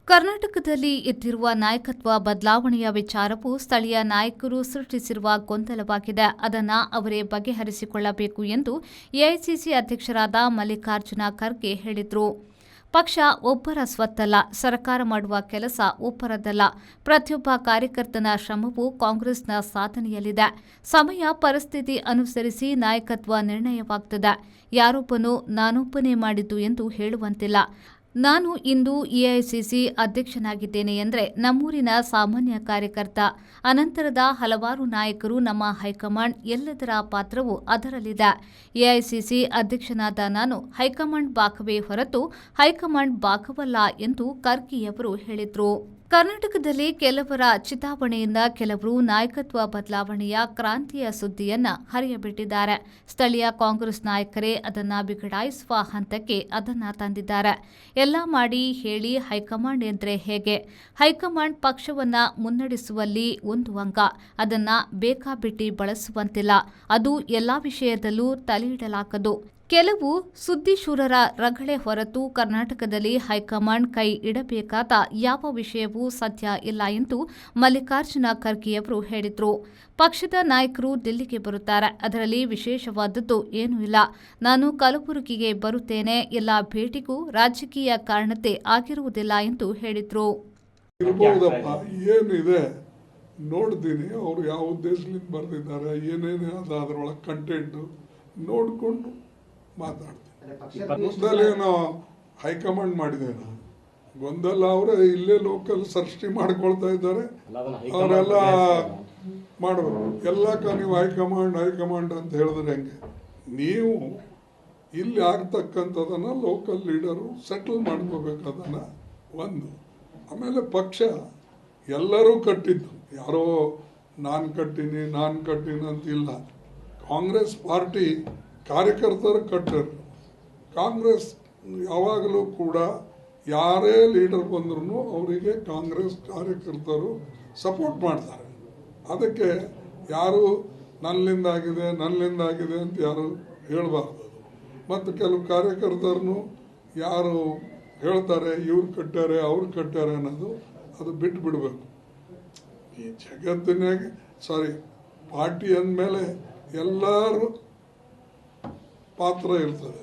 ಕರ್ನಾಟಕದಲ್ಲಿ ಎದ್ದಿರುವ ನಾಯಕತ್ವ ಬದಲಾವಣೆಯ ವಿಚಾರವು ಸ್ಥಳೀಯ ನಾಯಕರು ಸೃಷ್ಟಿಸಿರುವ ಗೊಂದಲವಾಗಿದೆ. ಅದನ್ನು ಅವರೇ ಬಗೆಹರಿಸಿಕೊಳ್ಳಬೇಕು ಎಂದು ಎಐಸಿಸಿ ಅಧ್ಯಕ್ಷರಾದ ಮಲ್ಲಿಕಾರ್ಜುನ ಖರ್ಗೆ ಹೇಳಿದರು. ಪಕ್ಷ ಒಬ್ಬರ ಸ್ವತ್ತಲ್ಲ, ಸರ್ಕಾರ ಮಾಡುವ ಕೆಲಸ ಒಬ್ಬರದ್ದಲ್ಲ. ಪ್ರತಿಯೊಬ್ಬ ಕಾರ್ಯಕರ್ತನ ಶ್ರಮವು ಕಾಂಗ್ರೆಸ್ನ ಸಾಧನೆಯಲ್ಲಿದೆ. ಸಮಯ ಪರಿಸ್ಥಿತಿ ಅನುಸರಿಸಿ ನಾಯಕತ್ವ ನಿರ್ಣಯವಾಗುತ್ತದೆ. ಯಾರೊಬ್ಬನು ನಾನೊಬ್ಬನೇ ಮಾಡಿದ್ದು ಎಂದು ಹೇಳುವಂತಿಲ್ಲ. ನಾನು ಇಂದು ಎಐಸಿಸಿ ಅಧ್ಯಕ್ಷನಾಗಿದ್ದೇನೆ ಎಂದರೆ ನಮ್ಮೂರಿನ ಸಾಮಾನ್ಯ ಕಾರ್ಯಕರ್ತ. ಅನಂತರದ ಹಲವಾರು ನಾಯಕರು, ನಮ್ಮ ಹೈಕಮಾಂಡ್ ಎಲ್ಲದರ ಪಾತ್ರವೂ ಅದರಲ್ಲಿದೆ. ಎಐಸಿಸಿ ಅಧ್ಯಕ್ಷನಾದ ನಾನು ಹೈಕಮಾಂಡ್ ಭಾಗವೇ ಹೊರತು ಹೈಕಮಾಂಡ್ ಭಾಗವಲ್ಲ ಎಂದು ಖರ್ಗೆಯವರು ಹೇಳಿದರು. ಕರ್ನಾಟಕದಲ್ಲಿ ಕೆಲವರ ಚಿತಾವಣೆಯಿಂದ ಕೆಲವರು ನಾಯಕತ್ವ ಬದಲಾವಣೆಯ ಕ್ರಾಂತಿಯ ಸುದ್ದಿಯನ್ನ ಹರಿಯಬಿಟ್ಟಿದ್ದಾರೆ. ಸ್ಥಳೀಯ ಕಾಂಗ್ರೆಸ್ ನಾಯಕರೇ ಅದನ್ನ ಬಿಗಡಾಯಿಸುವ ಹಂತಕ್ಕೆ ಅದನ್ನ ತಂದಿದ್ದಾರೆ. ಎಲ್ಲ ಮಾಡಿ ಹೇಳಿ ಹೈಕಮಾಂಡ್ ಎಂದರೆ ಹೇಗೆ? ಹೈಕಮಾಂಡ್ ಪಕ್ಷವನ್ನ ಮುನ್ನಡೆಸುವಲ್ಲಿ ಒಂದು ಅಂಗ. ಅದನ್ನ ಬೇಕಾಬಿಟ್ಟಿ ಬಳಸುವಂತಿಲ್ಲ. ಅದು ಎಲ್ಲಾ ವಿಷಯದಲ್ಲೂ ತಲೆಯಿಡಲಾಗದು. ಕೆಲವು ಸುದ್ದಿಶೂರರ ರಗಳೆ ಹೊರತು ಕರ್ನಾಟಕದಲ್ಲಿ ಹೈಕಮಾಂಡ್ ಕೈ ಇಡಬೇಕಾದ ಯಾವ ವಿಷಯವೂ ಸದ್ಯ ಇಲ್ಲ ಎಂದು ಮಲ್ಲಿಕಾರ್ಜುನ ಖರ್ಗೆಯವರು ಹೇಳಿದರು. ಪಕ್ಷದ ನಾಯಕರು ದಿಲ್ಲಿಗೆ ಬರುತ್ತಾರೆ. ಅದರಲ್ಲಿ ವಿಶೇಷವಾದದ್ದು ಏನೂ ಇಲ್ಲ. ನಾನು ಕಲಬುರಗಿಗೆ ಬರುತ್ತೇನೆ. ಎಲ್ಲ ಭೇಟಿಗೂ ರಾಜಕೀಯ ಕಾರಣತೆ ಆಗಿರುವುದಿಲ್ಲ ಎಂದು ಹೇಳಿದರು. ಏನಿದೆ ನೋಡ್ತೀನಿ, ಅವರು ಯಾವ ಉದ್ದೇಶದಿಂದ ಬರೆದಿದ್ದಾರೆ, ಏನೇನು ಅದರೊಳಗೆ ಕಂಟೆಂಟ್ ನೋಡಿಕೊಂಡು ಮಾತಾಡ್ತೀನಿ. ನಾವು ಹೈಕಮಾಂಡ್ ಮಾಡಿದ್ದೇವೆ ಗೊಂದಲ ಅವರೇ ಇಲ್ಲೇ ಲೋಕಲ್ ಸೃಷ್ಟಿ ಮಾಡ್ಕೊಳ್ತಾ ಇದ್ದಾರೆ. ಅವರೆಲ್ಲ ಮಾಡಬೇಕು. ಎಲ್ಲಕ್ಕ ನೀವು ಹೈಕಮಾಂಡ್ ಅಂತ ಹೇಳಿದ್ರೆ ಹೆಂಗೆ? ನೀವು ಇಲ್ಲಿ ಆಗ್ತಕ್ಕಂಥದನ್ನು ಲೋಕಲ್ ಲೀಡರು ಸೆಟಲ್ ಮಾಡ್ಕೋಬೇಕು. ಅದನ್ನು ಒಂದು. ಆಮೇಲೆ ಪಕ್ಷ ಎಲ್ಲರೂ ಕಟ್ಟಿದ್ದು, ಯಾರೋ ನಾನು ಕಟ್ಟಿನಿ ಅಂತಿಲ್ಲ. ಕಾಂಗ್ರೆಸ್ ಪಾರ್ಟಿ ಕಾರ್ಯಕರ್ತರು ಕಟ್ಟರು. ಕಾಂಗ್ರೆಸ್ ಯಾವಾಗಲೂ ಕೂಡ ಯಾರೇ ಲೀಡರ್ ಬಂದ್ರೂ ಅವರಿಗೆ ಕಾಂಗ್ರೆಸ್ ಕಾರ್ಯಕರ್ತರು ಸಪೋರ್ಟ್ ಮಾಡ್ತಾರೆ. ಅದಕ್ಕೆ ಯಾರು ನನ್ನಿಂದಾಗಿದೆ ಅಂತ ಯಾರು ಹೇಳಬಾರ್ದು. ಮತ್ತು ಕೆಲವು ಕಾರ್ಯಕರ್ತರನ್ನು ಯಾರು ಹೇಳ್ತಾರೆ ಇವ್ರು ಕಟ್ಟಾರೆ ಅವ್ರು ಕಟ್ಟಾರೆ ಅನ್ನೋದು ಅದು ಬಿಟ್ಟು ಬಿಡಬೇಕು. ಈ ಜಗತ್ತಿನಾಗ ಪಾರ್ಟಿ ಅಂದಮೇಲೆ ಎಲ್ಲರೂ ಪಾತ್ರ ಇರ್ತದೆ.